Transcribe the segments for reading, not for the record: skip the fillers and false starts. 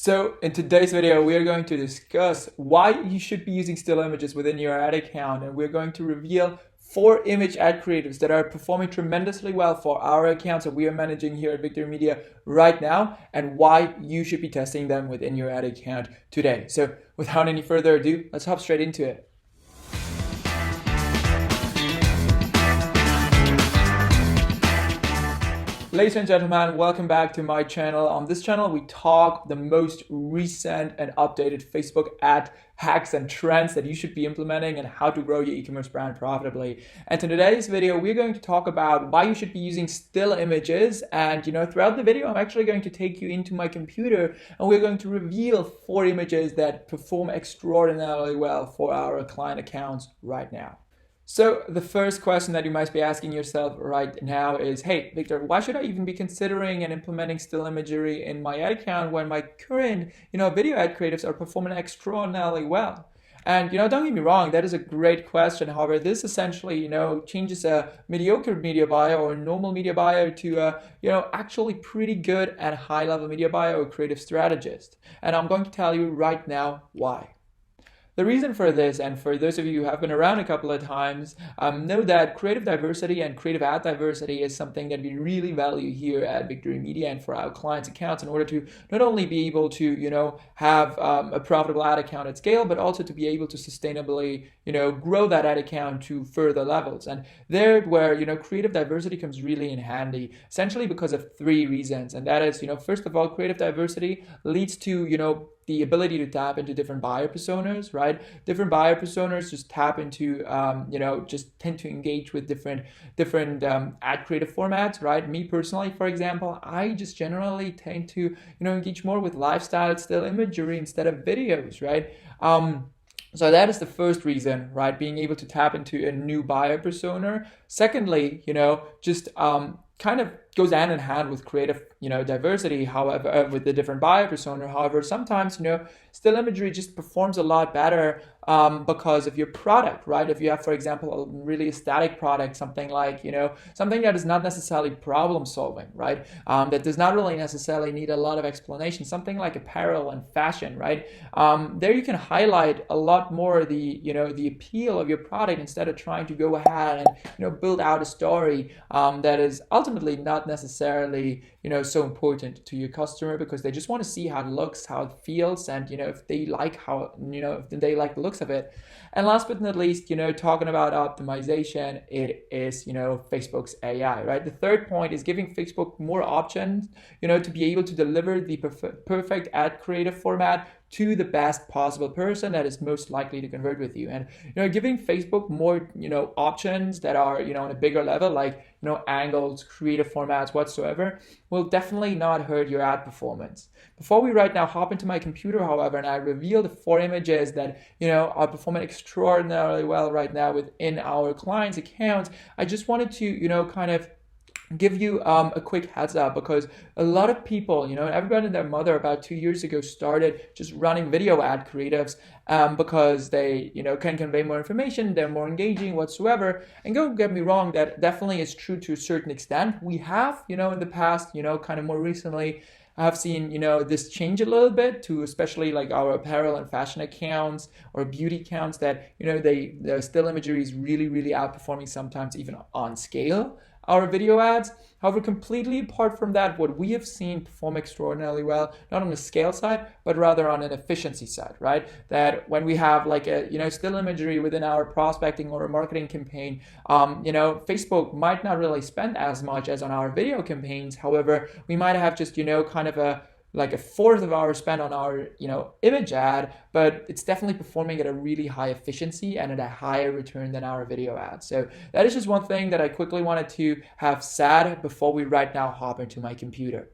So in today's video, we are going to discuss why you should be using still images within your ad account, and we're going to reveal 4 image ad creatives that are performing tremendously well for our accounts that we are managing here at Victory Media right now, and why you should be testing them within your ad account today. So without any further ado, let's hop straight into it. Ladies and gentlemen, welcome back to my channel. On this channel, we talk the most recent and updated Facebook ad hacks and trends that you should be implementing and how to grow your e-commerce brand profitably. And in today's video, we're going to talk about why you should be using still images. And throughout the video, I'm actually going to take you into my computer and we're going to reveal 4 images that perform extraordinarily well for our client accounts right now. So the first question that you might be asking yourself right now is, hey, Victor, why should I even be considering and implementing still imagery in my ad account when my current, video ad creatives are performing extraordinarily well? And, don't get me wrong, that is a great question. However, this essentially, changes a mediocre media buyer or a normal media buyer to a, actually pretty good and high-level media buyer or creative strategist. And I'm going to tell you right now why. The reason for this, and for those of you who have been around a couple of times, know that creative diversity and creative ad diversity is something that we really value here at Victory Media and for our clients' accounts in order to not only be able to, have a profitable ad account at scale, but also to be able to sustainably, grow that ad account to further levels. And there where, creative diversity comes really in handy, essentially because of 3 reasons. And that is, first of all, creative diversity leads to, the ability to tap into different buyer personas, right? Different buyer personas just tap into, just tend to engage with different ad creative formats, right? Me personally, for example, I just generally tend to, engage more with lifestyle, still imagery instead of videos, right? So that is the first reason, right? Being able to tap into a new buyer persona. Secondly, just kind of goes hand in hand with creative, diversity, however, with the different buyer persona. However, sometimes, still imagery just performs a lot better because of your product, right? If you have, for example, a really static product, something like, something that is not necessarily problem solving, right? That does not really necessarily need a lot of explanation, something like apparel and fashion, right? There you can highlight a lot more the appeal of your product instead of trying to go ahead and, build out a story that is ultimately not necessarily, so important to your customer because they just want to see how it looks, how it feels, and, if they like if they like the looks of it. And last but not least, talking about optimization, it is, Facebook's AI, right? The third point is giving Facebook more options, to be able to deliver the perfect ad creative format to the best possible person that is most likely to convert with you. And, giving Facebook more, options that are, on a bigger level, like, angles, creative formats, whatsoever, will definitely not hurt your ad performance. Before we right now hop into my computer, however, and I reveal the 4 images that, are performing extraordinarily well right now within our clients' accounts, I just wanted to, kind of give you a quick heads up because a lot of people, everybody and their mother about 2 years ago started just running video ad creatives because they, can convey more information, they're more engaging whatsoever. And don't get me wrong, that definitely is true to a certain extent. We have, in the past, kind of more recently, I've seen, this change a little bit to especially like our apparel and fashion accounts or beauty accounts that, the still imagery is really, really outperforming sometimes even on scale our video ads. However, completely apart from that, what we have seen perform extraordinarily well, not on the scale side, but rather on an efficiency side, right? That when we have like a, still imagery within our prospecting or a marketing campaign, Facebook might not really spend as much as on our video campaigns. However, we might have just, kind of a 1/4 of our spend on our, image ad, but it's definitely performing at a really high efficiency and at a higher return than our video ads. So that is just one thing that I quickly wanted to have said before we right now hop into my computer.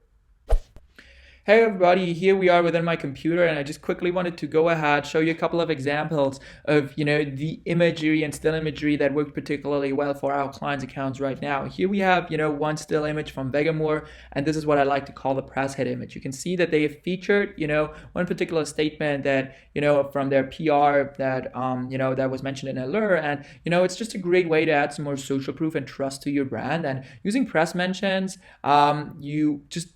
Hey everybody, here we are within my computer, and I just quickly wanted to go ahead, show you a couple of examples of, the imagery and still imagery that worked particularly well for our clients' accounts right now. Here we have, one still image from Vegamore, and this is what I like to call the press hit image. You can see that they have featured, one particular statement that, from their PR that, that was mentioned in Allure, and, it's just a great way to add some more social proof and trust to your brand. And using press mentions, you just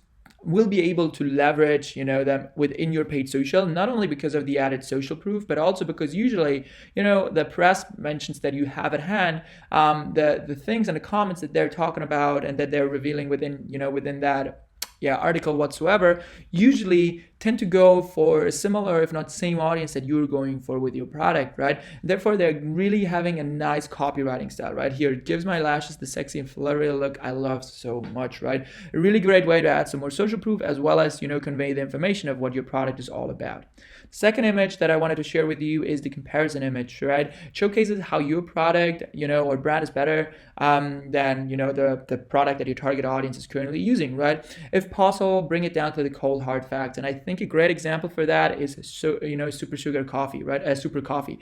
will be able to leverage, them within your paid social, not only because of the added social proof, but also because usually, the press mentions that you have at hand, the things and the comments that they're talking about and that they're revealing within that article whatsoever, usually tend to go for a similar, if not same audience that you're going for with your product, right? Therefore, they're really having a nice copywriting style, right? Here, it gives my lashes the sexy and flirty look I love so much, right? A really great way to add some more social proof as well as, convey the information of what your product is all about. Second image that I wanted to share with you is the comparison image, right? It showcases how your product, or brand is better than, the product that your target audience is currently using, right? If possible, bring it down to the cold hard facts. And I think a great example for that is, Super Sugar Coffee, right? Super Coffee.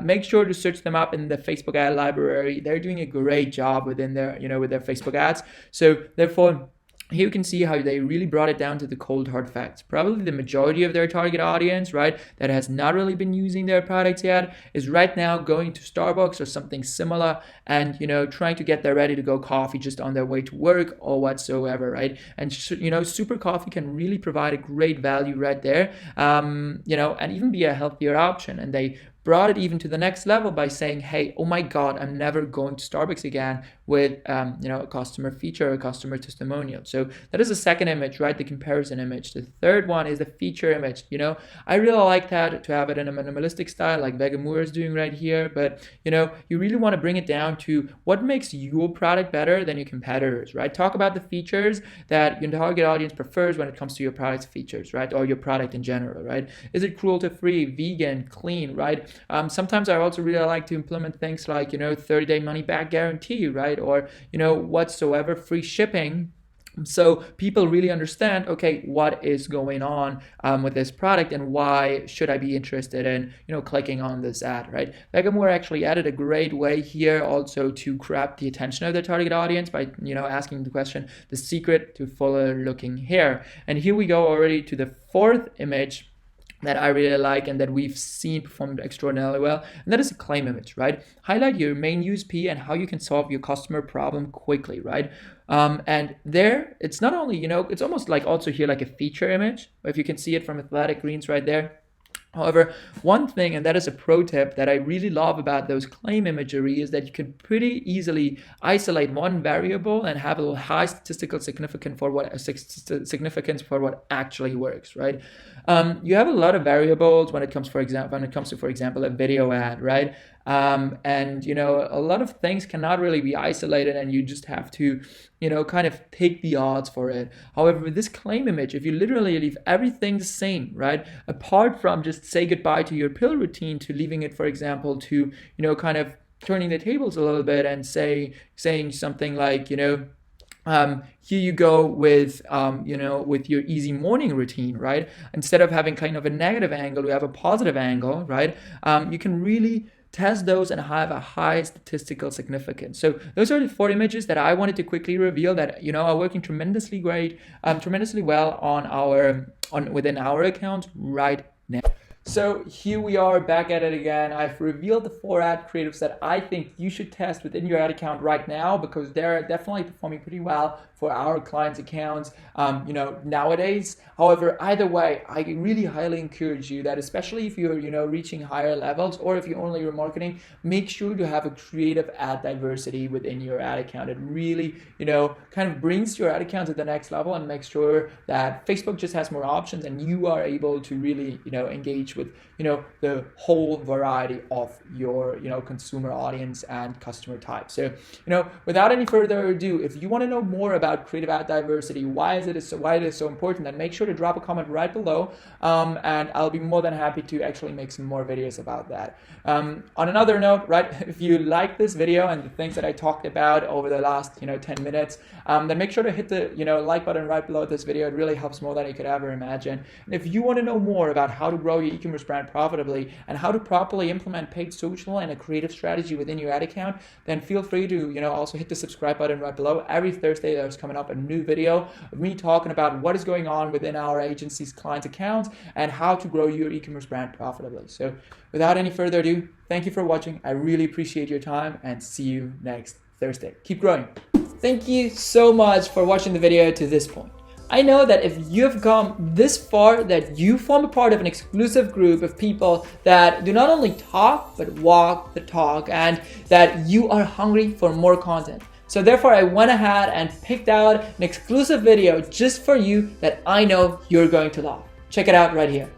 Make sure to search them up in the Facebook ad library. They're doing a great job within their, with their Facebook ads. So therefore, here you can see how they really brought it down to the cold hard facts. Probably the majority of their target audience, right, that has not really been using their products yet, is right now going to Starbucks or something similar and, trying to get their ready to go coffee just on their way to work or whatsoever, right? And, Super Coffee can really provide a great value right there, and even be a healthier option. And they brought it even to the next level by saying, hey, oh my God, I'm never going to Starbucks again with, a customer feature, a customer testimonial. So that is the second image, right? The comparison image. The third one is the feature image. I really like that to have it in a minimalistic style like Vegamour is doing right here. But, you really want to bring it down to what makes your product better than your competitors, right? Talk about the features that your target audience prefers when it comes to your product's features, right? Or your product in general, right? Is it cruelty-free, vegan, clean, right? Sometimes I also really like to implement things like, 30-day money-back guarantee, right? Or, whatsoever, free shipping. So people really understand, okay, what is going on with this product and why should I be interested in, clicking on this ad, right? Vegamour actually added a great way here also to grab the attention of the target audience by, asking the question, the secret to fuller looking hair. And here we go already to the fourth image that I really like and that we've seen performed extraordinarily well, and that is a claim image, right? Highlight your main USP and how you can solve your customer problem quickly, right? And there, it's not only, it's almost like also here like a feature image, if you can see it from Athletic Greens right there. However, one thing, and that is a pro tip that I really love about those claim imagery, is that you can pretty easily isolate one variable and have a high statistical significance for what actually works, right? You have a lot of variables when it comes to, for example, a video ad, right? And a lot of things cannot really be isolated, and you just have to, kind of take the odds for it. However, with this claim image, if you literally leave everything the same, right, apart from just say goodbye to your pill routine, to leaving it, for example, to, kind of turning the tables a little bit and saying something like, here you go with, with your easy morning routine, right? Instead of having kind of a negative angle, we have a positive angle, right? You can really test those and have a high statistical significance. So those are the 4 images that I wanted to quickly reveal that, are working tremendously well within our account right now. So here we are back at it again. I've revealed the 4 ad creatives that I think you should test within your ad account right now, because they're definitely performing pretty well for our clients' accounts, nowadays. However, either way, I really highly encourage you that, especially if you're, reaching higher levels, or if you're only remarketing, make sure to have a creative ad diversity within your ad account. It really, kind of brings your ad account to the next level and makes sure that Facebook just has more options and you are able to really, engage with, the whole variety of your, consumer audience and customer type. So, without any further ado, if you want to know more about creative ad diversity, why it is so important, then make sure to drop a comment right below, and I'll be more than happy to actually make some more videos about that. On another note, right, if you like this video and the things that I talked about over the last 10 minutes, then make sure to hit the like button right below this video. It really helps more than you could ever imagine. And if you want to know more about how to grow your e-commerce brand profitably and how to properly implement paid social and a creative strategy within your ad account, then feel free to also hit the subscribe button right below. Every Thursday there's coming up a new video of me talking about what is going on within our agency's client accounts and how to grow your e-commerce brand profitably. So without any further ado, thank you for watching. I really appreciate your time, and see you next Thursday. Keep growing. Thank you so much for watching the video to this point. I know that if you've come this far, that you form a part of an exclusive group of people that do not only talk, but walk the talk, and that you are hungry for more content. So therefore, I went ahead and picked out an exclusive video just for you that I know you're going to love. Check it out right here.